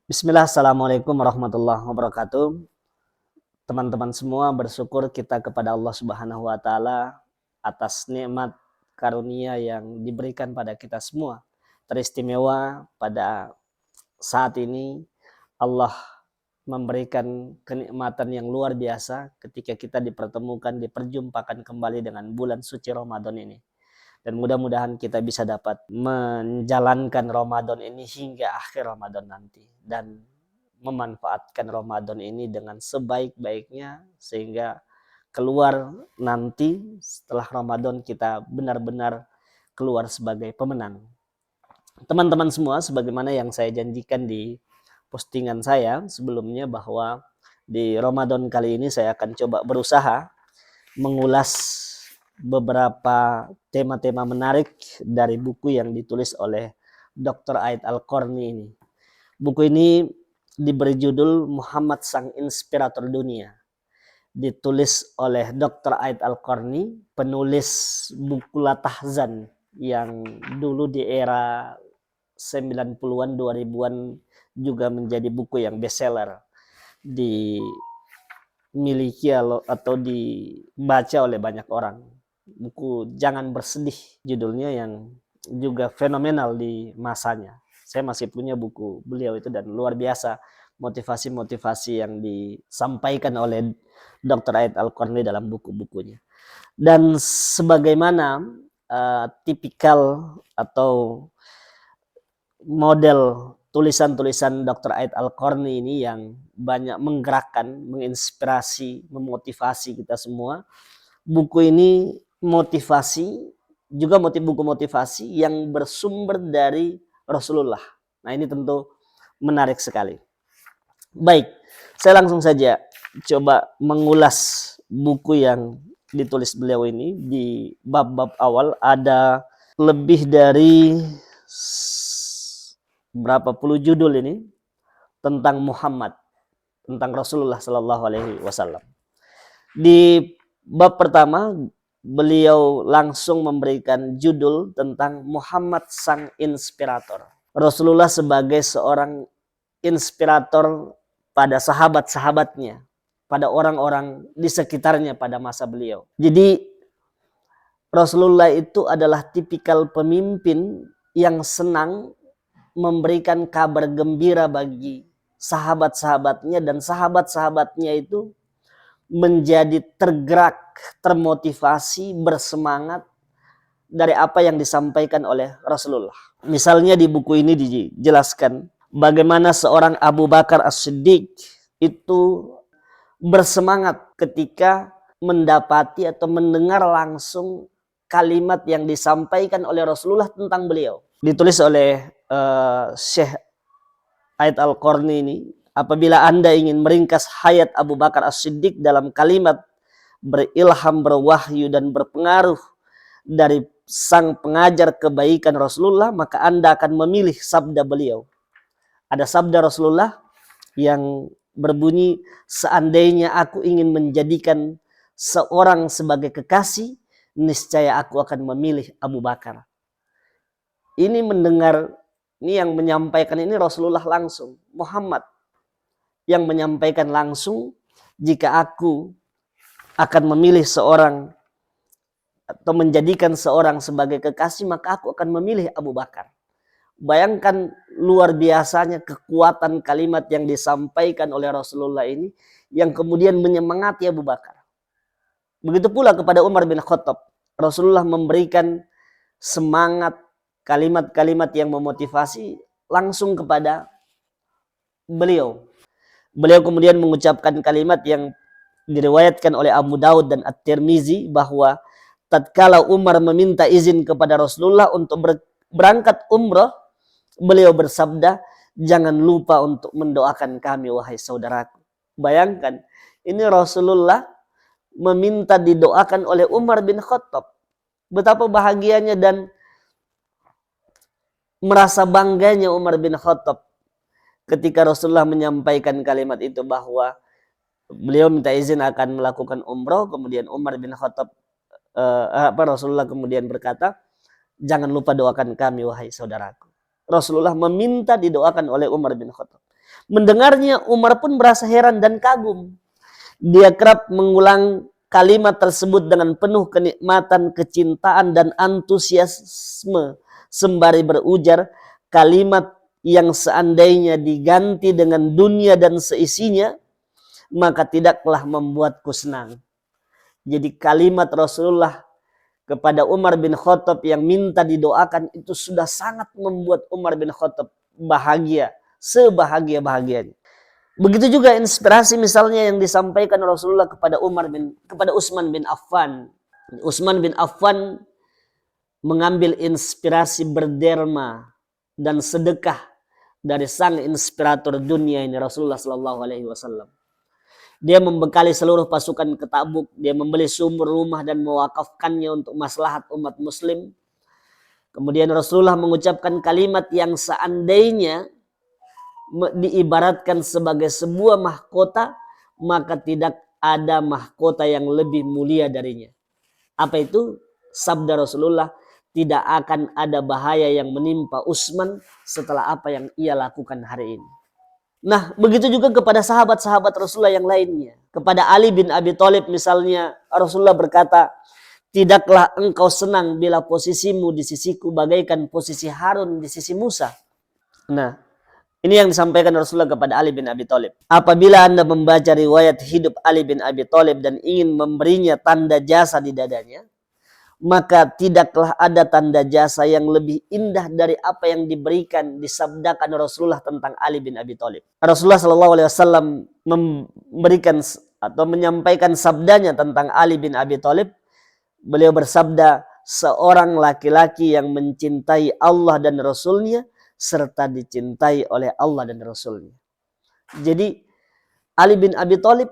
Bismillah, assalamualaikum warahmatullahi wabarakatuh. Teman-teman semua, bersyukur kita kepada Allah Subhanahu wa Ta'ala atas nikmat karunia yang diberikan pada kita semua. Teristimewa pada saat ini Allah memberikan kenikmatan yang luar biasa ketika kita dipertemukan, diperjumpakan kembali dengan bulan suci Ramadan ini. Dan mudah-mudahan kita bisa dapat menjalankan Ramadan ini hingga akhir Ramadan nanti. Dan memanfaatkan Ramadan ini dengan sebaik-baiknya sehingga keluar nanti setelah Ramadan kita benar-benar keluar sebagai pemenang. Teman-teman semua, sebagaimana yang saya janjikan di postingan saya sebelumnya bahwa di Ramadan kali ini saya akan coba berusaha mengulas beberapa tema-tema menarik dari buku yang ditulis oleh Dr. Aid Al-Qarni ini. Buku ini diberi judul Muhammad Sang Inspirator Dunia. Ditulis oleh Dr. Aid Al-Qarni, penulis buku Latahzan yang dulu di era 90-an, 2000-an juga menjadi buku yang bestseller. Dimiliki atau dibaca oleh banyak orang. Buku Jangan Bersedih judulnya yang juga fenomenal di masanya. Saya masih punya buku beliau itu dan luar biasa motivasi-motivasi yang disampaikan oleh Dr. Aid Al-Qarni dalam buku-bukunya. Dan sebagaimana tipikal atau model tulisan-tulisan Dr. Aid Al-Qarni ini yang banyak menggerakkan, menginspirasi, memotivasi kita semua. Buku ini motivasi, juga buku motivasi yang bersumber dari Rasulullah. Nah, ini tentu menarik sekali. Baik, saya langsung saja coba mengulas buku yang ditulis beliau ini. Di bab-bab awal ada lebih dari berapa puluh judul ini tentang Muhammad, tentang Rasulullah Sallallahu Alaihi Wasallam. Di bab pertama beliau langsung memberikan judul tentang Muhammad Sang Inspirator. Rasulullah sebagai seorang inspirator pada sahabat-sahabatnya, pada orang-orang di sekitarnya pada masa beliau. Jadi Rasulullah itu adalah tipikal pemimpin yang senang memberikan kabar gembira bagi sahabat-sahabatnya, dan sahabat-sahabatnya itu menjadi tergerak, termotivasi, bersemangat dari apa yang disampaikan oleh Rasulullah. Misalnya di buku ini dijelaskan bagaimana seorang Abu Bakar As-Siddiq itu bersemangat ketika mendapati atau mendengar langsung kalimat yang disampaikan oleh Rasulullah tentang beliau. Ditulis oleh Syekh Aid Al-Qarni ini, apabila Anda ingin meringkas hayat Abu Bakar As-Siddiq dalam kalimat berilham, berwahyu, dan berpengaruh dari sang pengajar kebaikan Rasulullah, maka Anda akan memilih sabda beliau. Ada sabda Rasulullah yang berbunyi, seandainya aku ingin menjadikan seorang sebagai kekasih, niscaya aku akan memilih Abu Bakar. Ini mendengar, ini yang menyampaikan ini Rasulullah langsung, Muhammad yang menyampaikan langsung, jika aku akan memilih seorang atau menjadikan seorang sebagai kekasih, maka aku akan memilih Abu Bakar. Bayangkan luar biasanya kekuatan kalimat yang disampaikan oleh Rasulullah ini, yang kemudian menyemangati Abu Bakar. Begitu pula kepada Umar bin Khattab. Rasulullah memberikan semangat, kalimat-kalimat yang memotivasi langsung kepada beliau. Beliau kemudian mengucapkan kalimat yang diriwayatkan oleh Abu Daud dan At-Tirmizi, bahwa tatkala Umar meminta izin kepada Rasulullah untuk berangkat umrah, beliau bersabda, jangan lupa untuk mendoakan kami wahai saudaraku. Bayangkan, ini Rasulullah meminta didoakan oleh Umar bin Khattab. Betapa bahagianya dan merasa bangganya Umar bin Khattab ketika Rasulullah menyampaikan kalimat itu, bahwa beliau minta izin akan melakukan umrah. Kemudian Umar bin Khattab Rasulullah kemudian berkata, jangan lupa doakan kami wahai saudaraku. Rasulullah meminta didoakan oleh Umar bin Khattab. Mendengarnya Umar pun merasa heran dan kagum. Dia kerap mengulang kalimat tersebut dengan penuh kenikmatan, kecintaan, dan antusiasme sembari berujar, kalimat yang seandainya diganti dengan dunia dan seisinya, maka tidaklah membuatku senang. Jadi kalimat Rasulullah kepada Umar bin Khattab yang minta didoakan itu sudah sangat membuat Umar bin Khattab bahagia, sebahagia-bahagianya. Begitu juga inspirasi misalnya yang disampaikan Rasulullah kepada Utsman bin Affan. Utsman bin Affan mengambil inspirasi berderma dan sedekah dari sang inspirator dunia ini, Rasulullah Sallallahu Alaihi Wasallam. Dia membekali seluruh pasukan ke Tabuk. Dia membeli sumur, rumah, dan mewakafkannya untuk maslahat umat muslim. Kemudian Rasulullah mengucapkan kalimat yang seandainya diibaratkan sebagai sebuah mahkota, maka tidak ada mahkota yang lebih mulia darinya. Apa itu? Sabda Rasulullah, tidak akan ada bahaya yang menimpa Utsman setelah apa yang ia lakukan hari ini. Nah, begitu juga kepada sahabat-sahabat Rasulullah yang lainnya. Kepada Ali bin Abi Thalib misalnya, Rasulullah berkata, tidaklah engkau senang bila posisimu di sisiku bagaikan posisi Harun di sisi Musa. Nah, ini yang disampaikan Rasulullah kepada Ali bin Abi Thalib. Apabila Anda membaca riwayat hidup Ali bin Abi Thalib dan ingin memberinya tanda jasa di dadanya, maka tidaklah ada tanda jasa yang lebih indah dari apa yang disabdakan Rasulullah tentang Ali bin Abi Thalib. Rasulullah Shallallahu Alaihi Wasallam memberikan atau menyampaikan sabdanya tentang Ali bin Abi Thalib. Beliau bersabda, seorang laki-laki yang mencintai Allah dan Rasulnya serta dicintai oleh Allah dan Rasulnya. Jadi Ali bin Abi Thalib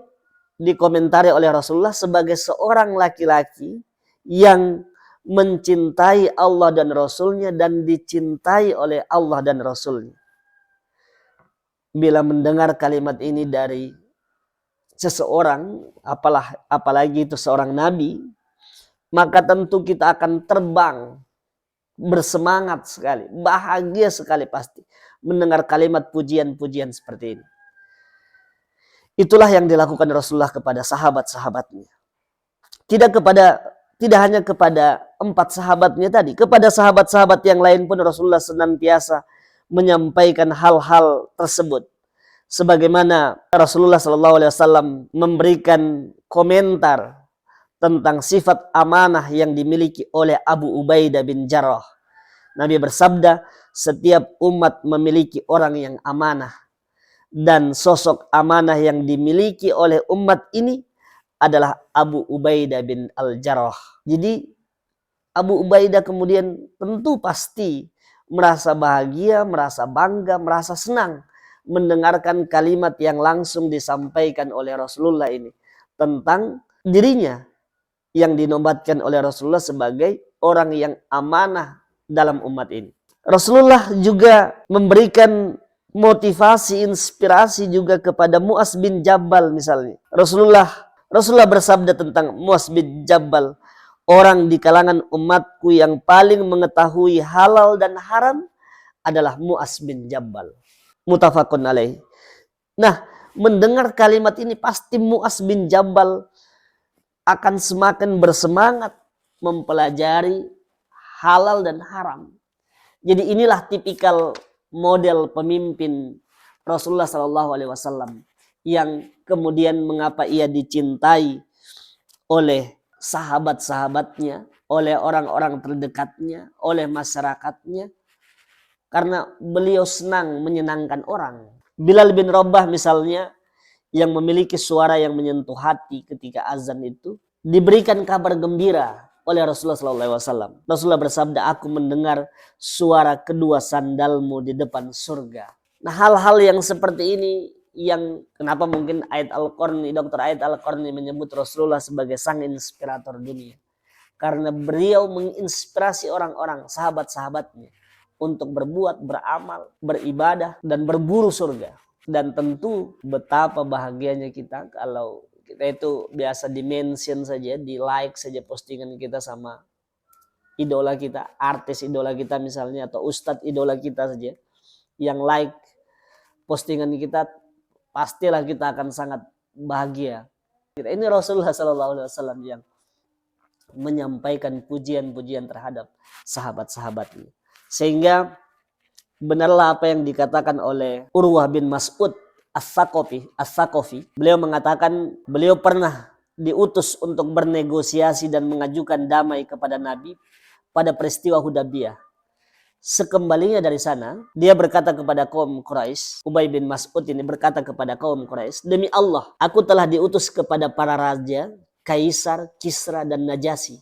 dikomentari oleh Rasulullah sebagai seorang laki-laki yang mencintai Allah dan Rasulnya dan dicintai oleh Allah dan Rasulnya. Bila mendengar kalimat ini dari seseorang, apalagi itu seorang nabi, maka tentu kita akan terbang bersemangat sekali, bahagia sekali pasti mendengar kalimat pujian-pujian seperti ini. Itulah yang dilakukan Rasulullah kepada sahabat-sahabatnya. Tidak hanya kepada 4 sahabatnya tadi, kepada sahabat-sahabat yang lain pun Rasulullah senantiasa menyampaikan hal-hal tersebut. Sebagaimana Rasulullah SAW memberikan komentar tentang sifat amanah yang dimiliki oleh Abu Ubaidah bin Jarrah. Nabi bersabda, setiap umat memiliki orang yang amanah. Dan sosok amanah yang dimiliki oleh umat ini adalah Abu Ubaidah bin Al-Jarrah. Jadi Abu Ubaidah kemudian tentu pasti merasa bahagia, merasa bangga, merasa senang mendengarkan kalimat yang langsung disampaikan oleh Rasulullah ini tentang dirinya yang dinobatkan oleh Rasulullah sebagai orang yang amanah dalam umat ini. Rasulullah juga memberikan motivasi, inspirasi juga kepada Mu'adz bin Jabal misalnya. Rasulullah bersabda tentang Mu'adz bin Jabal, orang di kalangan umatku yang paling mengetahui halal dan haram adalah Mu'adz bin Jabal. Muttafaqun alaih. Nah, mendengar kalimat ini pasti Mu'adz bin Jabal akan semakin bersemangat mempelajari halal dan haram. Jadi inilah tipikal model pemimpin Rasulullah SAW yang kemudian mengapa ia dicintai oleh sahabat-sahabatnya, oleh orang-orang terdekatnya, oleh masyarakatnya, karena beliau senang menyenangkan orang. Bilal bin Rabah misalnya, yang memiliki suara yang menyentuh hati ketika azan itu, diberikan kabar gembira oleh Rasulullah SAW. Rasulullah bersabda, aku mendengar suara kedua sandalmu di depan surga. Nah, hal-hal yang seperti ini yang kenapa mungkin Dr. Ait Al-Qarni menyebut Rasulullah sebagai sang inspirator dunia. Karena beliau menginspirasi orang-orang, sahabat-sahabatnya untuk berbuat, beramal, beribadah, dan berburu surga. Dan tentu betapa bahagianya kita kalau kita itu biasa di-mention saja, di-like saja postingan kita sama idola kita, artis idola kita misalnya, atau ustadz idola kita saja, yang like postingan kita, pastilah kita akan sangat bahagia. Ini Rasulullah SAW yang menyampaikan pujian-pujian terhadap sahabat-sahabatnya. Sehingga benarlah apa yang dikatakan oleh Urwah bin Mas'ud As-Saqafi. Beliau mengatakan beliau pernah diutus untuk bernegosiasi dan mengajukan damai kepada Nabi pada peristiwa Hudaybiyah. Sekembalinya dari sana, dia berkata kepada kaum Quraisy, Ubay bin Mas'ud ini berkata kepada kaum Quraisy, demi Allah, aku telah diutus kepada para raja, Kaisar, Kisra, dan Najasyi.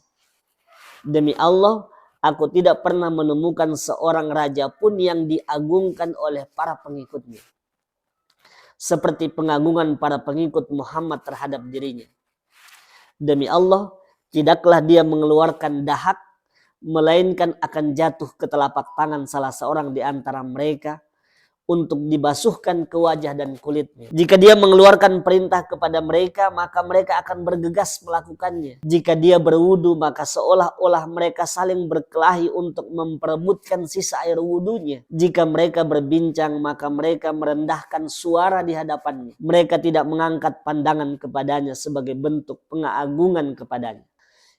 Demi Allah, aku tidak pernah menemukan seorang raja pun yang diagungkan oleh para pengikutnya, seperti pengagungan para pengikut Muhammad terhadap dirinya. Demi Allah, tidaklah dia mengeluarkan dahak, melainkan akan jatuh ke telapak tangan salah seorang di antara mereka untuk dibasuhkan ke wajah dan kulitnya. Jika dia mengeluarkan perintah kepada mereka, maka mereka akan bergegas melakukannya. Jika dia berwudu, maka seolah-olah mereka saling berkelahi untuk memperebutkan sisa air wudunya. Jika mereka berbincang, maka mereka merendahkan suara di hadapannya. Mereka tidak mengangkat pandangan kepadanya sebagai bentuk pengagungan kepadanya.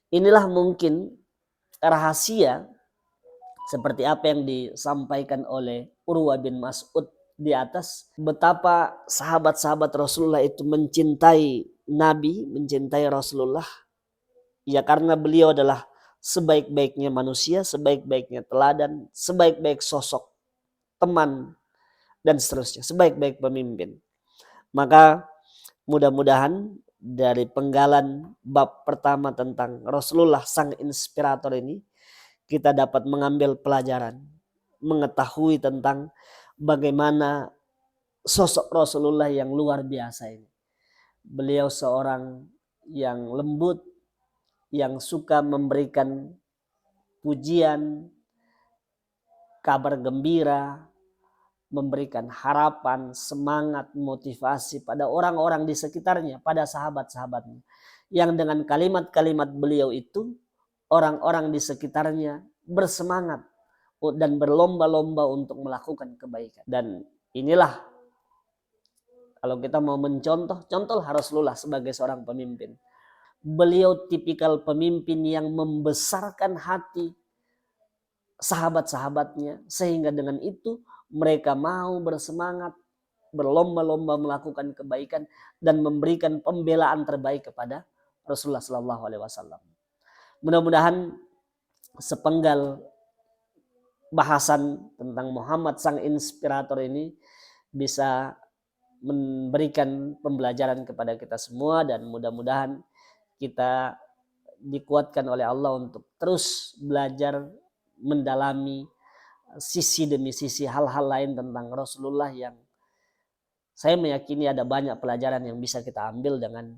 Inilah mungkin rahasia seperti apa yang disampaikan oleh Urwah bin Mas'ud di atas, betapa sahabat-sahabat Rasulullah itu mencintai Nabi, mencintai Rasulullah, ya karena beliau adalah sebaik-baiknya manusia, sebaik-baiknya teladan, sebaik-baik sosok, teman, dan seterusnya, sebaik-baik pemimpin. Maka mudah-mudahan dari penggalan bab pertama tentang Rasulullah sang inspirator ini, kita dapat mengambil pelajaran, mengetahui tentang bagaimana sosok Rasulullah yang luar biasa ini. Beliau seorang yang lembut, yang suka memberikan pujian, kabar gembira, memberikan harapan, semangat, motivasi pada orang-orang di sekitarnya, pada sahabat-sahabatnya. Yang dengan kalimat-kalimat beliau itu, orang-orang di sekitarnya bersemangat dan berlomba-lomba untuk melakukan kebaikan. Dan inilah, kalau kita mau mencontoh, contohlah Rasulullah sebagai seorang pemimpin. Beliau tipikal pemimpin yang membesarkan hati sahabat-sahabatnya, sehingga dengan itu mereka mau bersemangat, berlomba-lomba melakukan kebaikan dan memberikan pembelaan terbaik kepada Rasulullah SAW. Mudah-mudahan sepenggal bahasan tentang Muhammad sang inspirator ini bisa memberikan pembelajaran kepada kita semua, dan mudah-mudahan kita dikuatkan oleh Allah untuk terus belajar mendalami sisi demi sisi hal-hal lain tentang Rasulullah, yang saya meyakini ada banyak pelajaran yang bisa kita ambil dengan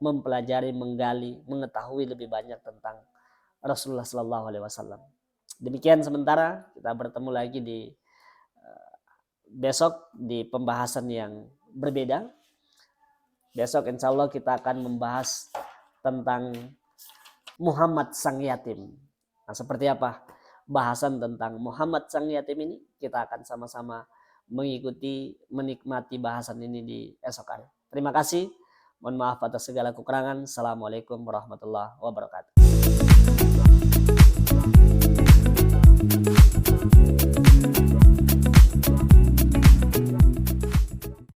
mempelajari, menggali, mengetahui lebih banyak tentang Rasulullah SAW. Demikian sementara, kita bertemu lagi di besok di pembahasan yang berbeda. Besok insya Allah kita akan membahas tentang Muhammad sang yatim. Nah, seperti apa bahasan tentang Muhammad sang yatim ini? Kita akan sama-sama mengikuti, menikmati bahasan ini di esok hari. Terima kasih. Mohon maaf atas segala kekurangan. Assalamualaikum warahmatullahi wabarakatuh.